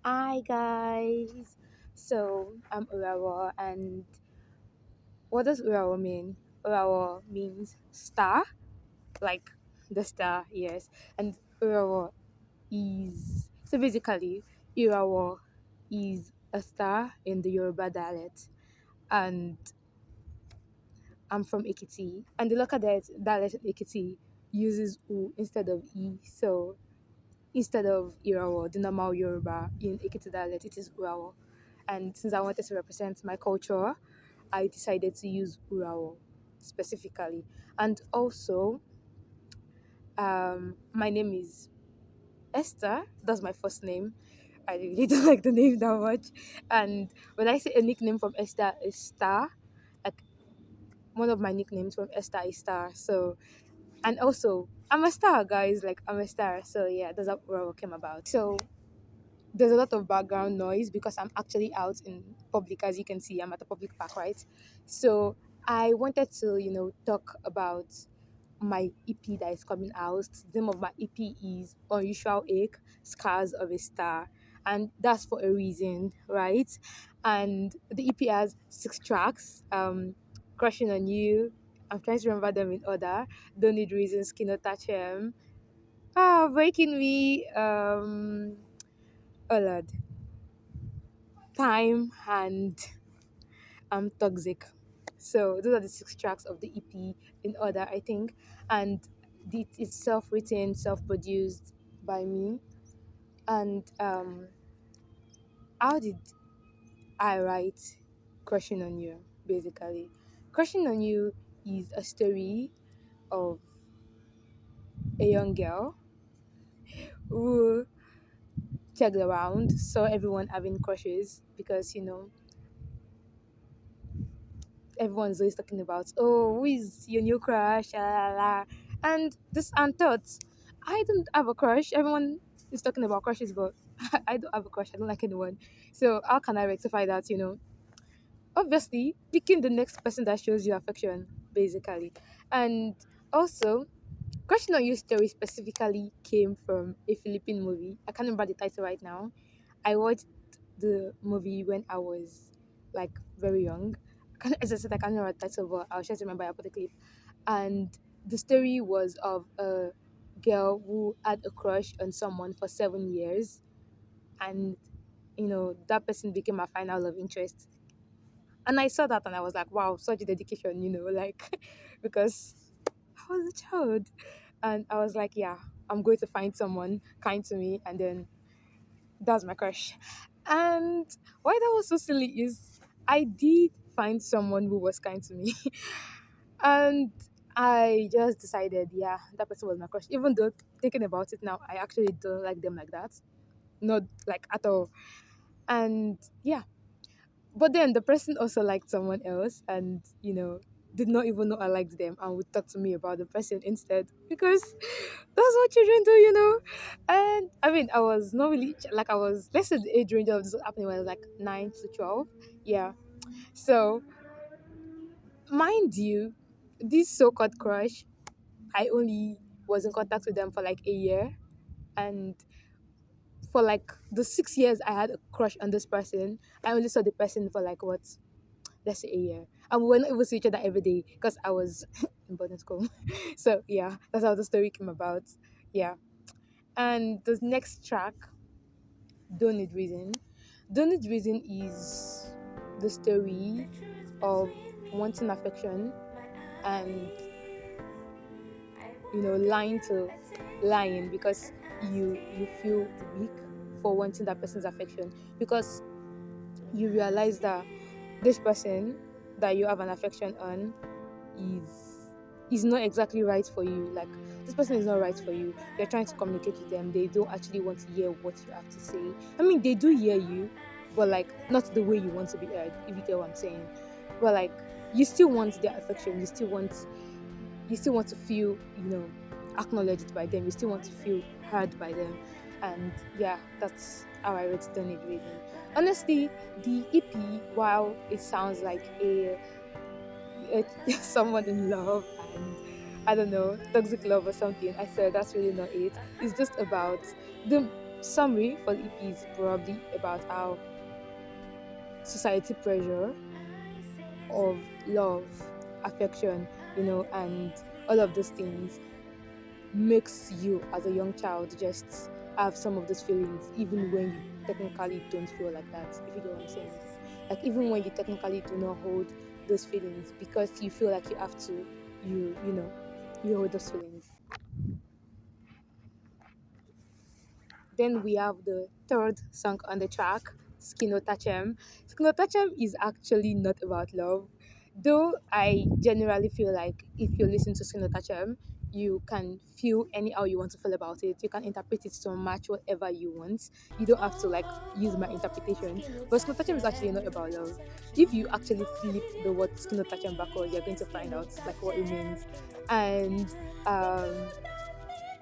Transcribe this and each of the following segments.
Hi guys. So I'm URAWO, and what does URAWO mean? URAWO means star, like the star, yes. And URAWO is so basically URAWO is a star in the Yoruba dialect, and I'm from Ekiti, and the local dialect in Ekiti uses U instead of E. So instead of URAWO, the normal Yoruba in Ekiti dialect, it is URAWO. And since I wanted to represent my culture, I decided to use URAWO specifically. And also, my name is Esther. That's my first name. I really don't like the name that much. And when I say a nickname from Esther is Star, like one of my nicknames from Esther is Star. So, and also, I'm a star, guys. Like, I'm a star. So, yeah, that's how URAWO came about. So, there's a lot of background noise because I'm actually out in public. As you can see, I'm at a public park, right? So I wanted to, talk about my EP that is coming out. The name of my EP is Unusual Ache, Scars of a Star. And that's for a reason, right? And the EP has 6 tracks. Crushing on You. I'm trying to remember them in order. Don't Need Reasons, Cannot Touch Him. Breaking Me. Oh Lord, Time and Toxic. So those are the 6 tracks of the EP in order, I think, and it's self-written, self-produced by me. And how did I write "Crushing on You"? Basically, "Crushing on You" is a story of a young girl who checked around, saw everyone having crushes because everyone's always talking about, oh, who is your new crush, la, la, la. And this and thoughts, I don't have a crush. Everyone is talking about crushes, but I don't have a crush. I don't like anyone. So how can I rectify that? Obviously picking the next person that shows you affection, basically. And also, Crushing on You story specifically came from a Philippine movie. I can't remember the title right now. I watched the movie when I was like very young. As I said, I can't remember the title, but I'll try to remember. I put the clip. And the story was of a girl who had a crush on someone for 7 years, and that person became her final love interest. And I saw that, and I was like, wow, such dedication, like because I was a child, and I was like, yeah, I'm going to find someone kind to me, and then that's my crush. And why that was so silly is I did find someone who was kind to me. And I just decided, yeah, that person was my crush. Even though thinking about it now, I actually don't like them like that. Not like at all. And yeah. But then the person also liked someone else, and did not even know I liked them, and would talk to me about the person instead, because that's what children do. And I mean, I was not really like, I was, let's say the age range of this was happening when I was like 9 to 12. Yeah. So mind you, this so-called crush, I only was in contact with them for like a year, and for like the 6 years I had a crush on this person, I only saw the person for like what, let's say a year. And we were not able to see each other every day because I was in boarding school. So yeah, that's how the story came about. Yeah. And the next track, Don't Need Reason. Don't Need Reason is the story of wanting affection and lying to lying because you feel weak for wanting that person's affection, because you realize that this person that you have an affection on is not exactly right for you. Like, this person is not right for you. You're trying to communicate with them. They don't actually want to hear what you have to say. I mean, they do hear you, but like not the way you want to be heard, if you get what I'm saying. But like, you still want their affection. You still want to feel, acknowledged by them. You still want to feel heard by them. And yeah, that's how I wrote Don't Need Reason. Honestly, the EP, while it sounds like someone in love and I don't know, toxic love or something, I said that's really not it. It's just about the summary for the EP is probably about how society pressure of love, affection, and all of those things makes you as a young child just have some of those feelings even when you technically don't feel like that, if you get what I'm saying. Like even when you technically do not hold those feelings because you feel like you have to, you hold those feelings. Then we have the third song on the track, Skinotachem. Skinotachem is actually not about love, though I generally feel like if you listen to Skinotachem, you can feel anyhow you want to feel about it. You can interpret it to match whatever you want. You don't have to like use my interpretation. But Skinotachem is actually not about love. If you actually flip the word Skinotachem backwards, you're going to find out like what it means. And um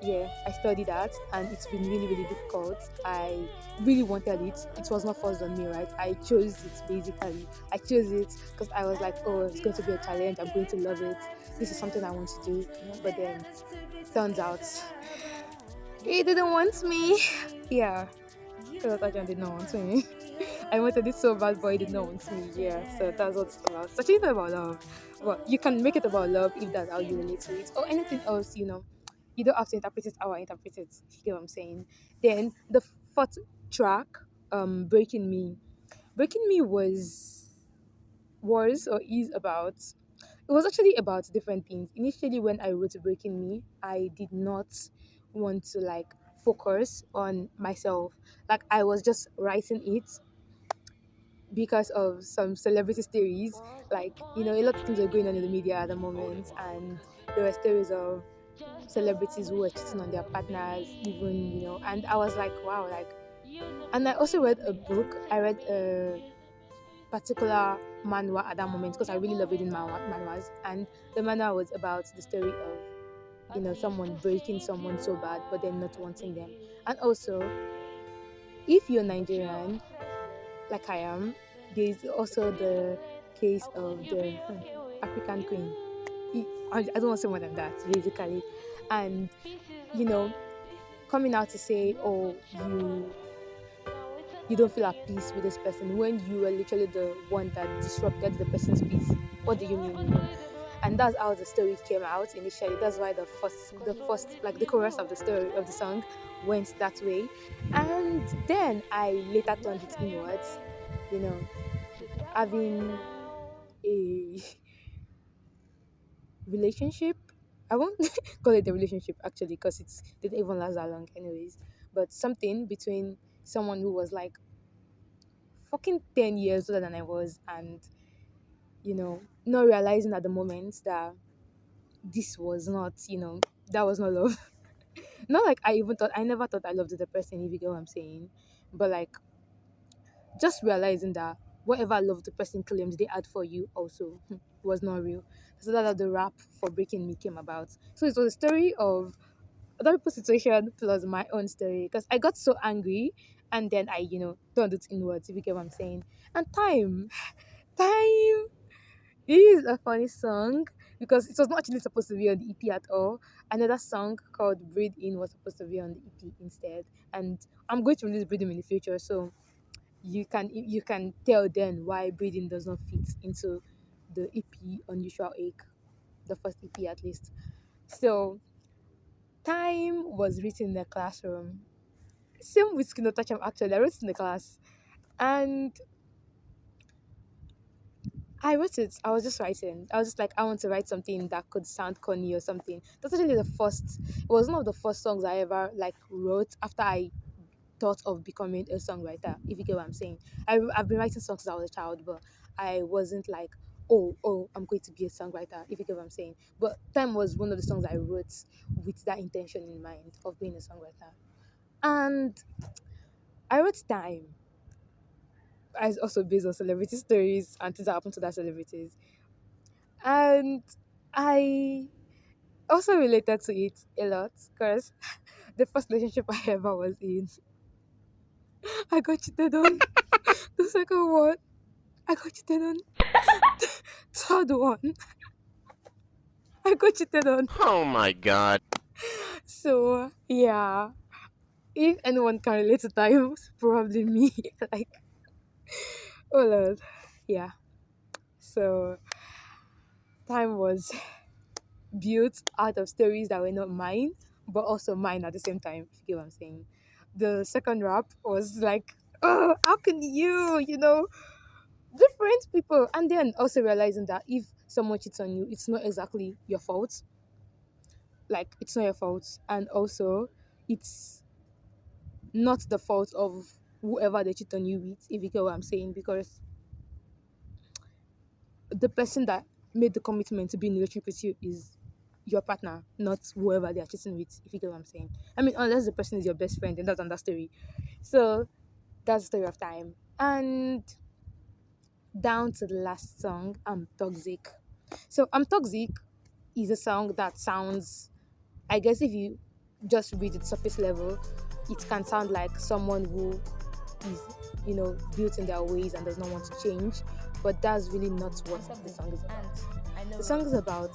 yeah, I studied that and it's been really, really difficult. I really wanted it. It was not forced on me, right? I chose it basically. I chose it because I was like, oh, it's going to be a challenge. I'm going to love it. This is something I want to do. But then turns out he didn't want me. Yeah, because John did not want me. I wanted it so bad, but he did not want me. Yeah, so that's what it's about. It's actually not about love. But you can make it about love if that's how you relate to it. Or anything else, you don't have to interpret it how I interpret it. You get what I'm saying? Then the fourth track, Breaking Me. Breaking Me was or is about, it was actually about different things. Initially when I wrote Breaking Me, I did not want to like focus on myself. Like I was just writing it because of some celebrity stories. Like, a lot of things were going on in the media at the moment, and there were stories of celebrities who were cheating on their partners, even, and I was like, wow, like, and I also read a book. I read a particular manhwa at that moment because I really love reading manhwas, and the manhwa was about the story of, someone breaking someone so bad, but then not wanting them. And also, if you're Nigerian, like I am, there's also the case of the African queen. I don't want to say more than that, basically. And, you know, coming out to say, oh, you don't feel at peace with this person when you were literally the one that disrupted the person's peace. What do you mean? And that's how the story came out initially. That's why the first, like the chorus of the story of the song went that way. And then I later turned it inwards, you know, having a relationship. I won't call it a relationship actually because it didn't even last that long, anyways. But something between someone who was like fucking 10 years older than I was, and not realizing at the moment that this was not, that was not love. Not like I never thought I loved the person, if you get what I'm saying. But like, just realizing that whatever love the person claimed they had for you also was not real. So that's how the rap for Breaking Me came about. So it was a story of other people's situation plus my own story because I got so angry and then I, turned it inwards, if you get what I'm saying. And time is a funny song because it was not actually supposed to be on the EP at all. Another song called Breathe In was supposed to be on the EP instead. And I'm going to release Breathe In the future, so you can tell then why Breathing does not fit into the EP Unusual Egg, the first EP at least. So time was written in the classroom. Same with Skinotachem actually. I wrote it in the class. And I wrote it. I was just writing. I was just like, I want to write something that could sound corny or something. That's actually the first. It was one of the first songs I ever like wrote after I thought of becoming a songwriter. If you get what I'm saying, I've been writing songs since I was a child, but I wasn't like, oh, I'm going to be a songwriter. If you get what I'm saying. But time was one of the songs I wrote with that intention in mind of being a songwriter. And I wrote time as also based on celebrity stories and things that happened to that celebrities. And I also related to it a lot because the first relationship I ever was in, I got cheated on. The second one, I got cheated on. Third one, I got cheated on. Oh my god. So yeah, If anyone can relate to time, it's probably me. Like, oh Lord. Yeah. So time was built out of stories that were not mine, but also mine at the same time, if you get what I'm saying. The second rap was like, oh, how can different people. And then also realizing that if someone cheats on you, it's not exactly your fault. Like, it's not your fault. And also, it's not the fault of whoever they cheat on you with, if you get what I'm saying, because the person that made the commitment to be in a relationship with you is your partner, not whoever they are cheating with, if you get what I'm saying. I mean, unless the person is your best friend, then that's another story. So that's the story of time. And down to the last song, I'm Toxic. So I'm Toxic is a song that sounds, I guess if you just read it surface level, it can sound like someone who is, built in their ways and does not want to change. But that's really not what the song is about. The song is about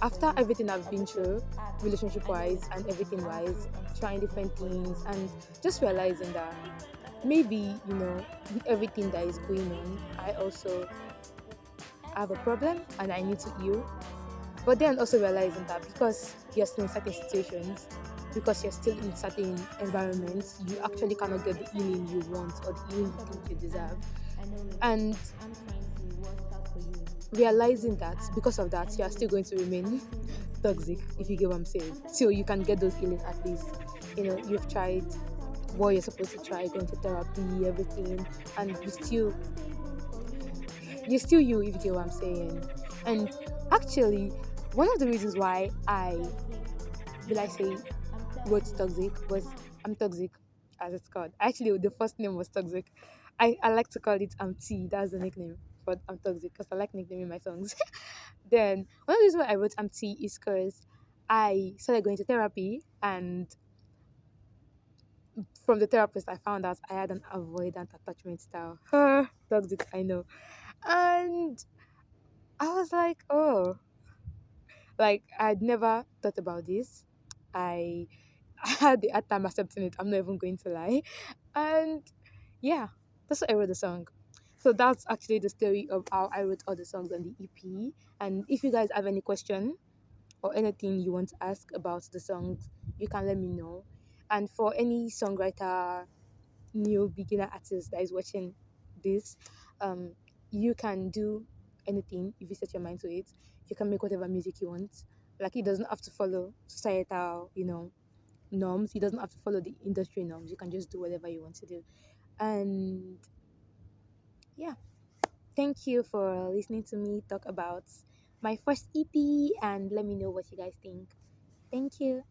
after everything I've been through, relationship wise and everything wise, trying different things and just realizing that maybe, with everything that is going on, I also have a problem and I need to heal. But then also realizing that because you're still in certain situations, because you're still in certain environments, you actually cannot get the healing you want or the healing you think you deserve. And realizing that because of that, you're still going to remain toxic, if you get what I'm saying. So you can get those healing at least. You've tried what you're supposed to try, going to therapy, everything, and you're still you, if you get what I'm saying. And actually, one of the reasons why I will I say wrote toxic was I'm toxic as it's called. Actually, the first name was toxic. I like to call it T. That's the nickname, but I'm toxic because I like nicknaming my songs. Then one of the reasons why I wrote T is because I started going to therapy, and from the therapist I found out I had an avoidant attachment style. Toxic, I know. And I was like, oh, like I'd never thought about this. I I had the hard time accepting it. I'm not even going to lie. And yeah, that's what I wrote the song. So that's actually the story of how I wrote all the songs on the EP. And if you guys have any question or anything you want to ask about the songs, you can let me know. And for any songwriter, new beginner artist that is watching this, um, you can do anything if you set your mind to it. You can make whatever music you want. Like, it doesn't have to follow societal, norms. It doesn't have to follow the industry norms. You can just do whatever you want to do. And yeah, thank you for listening to me talk about my first EP, and let me know what you guys think. Thank you.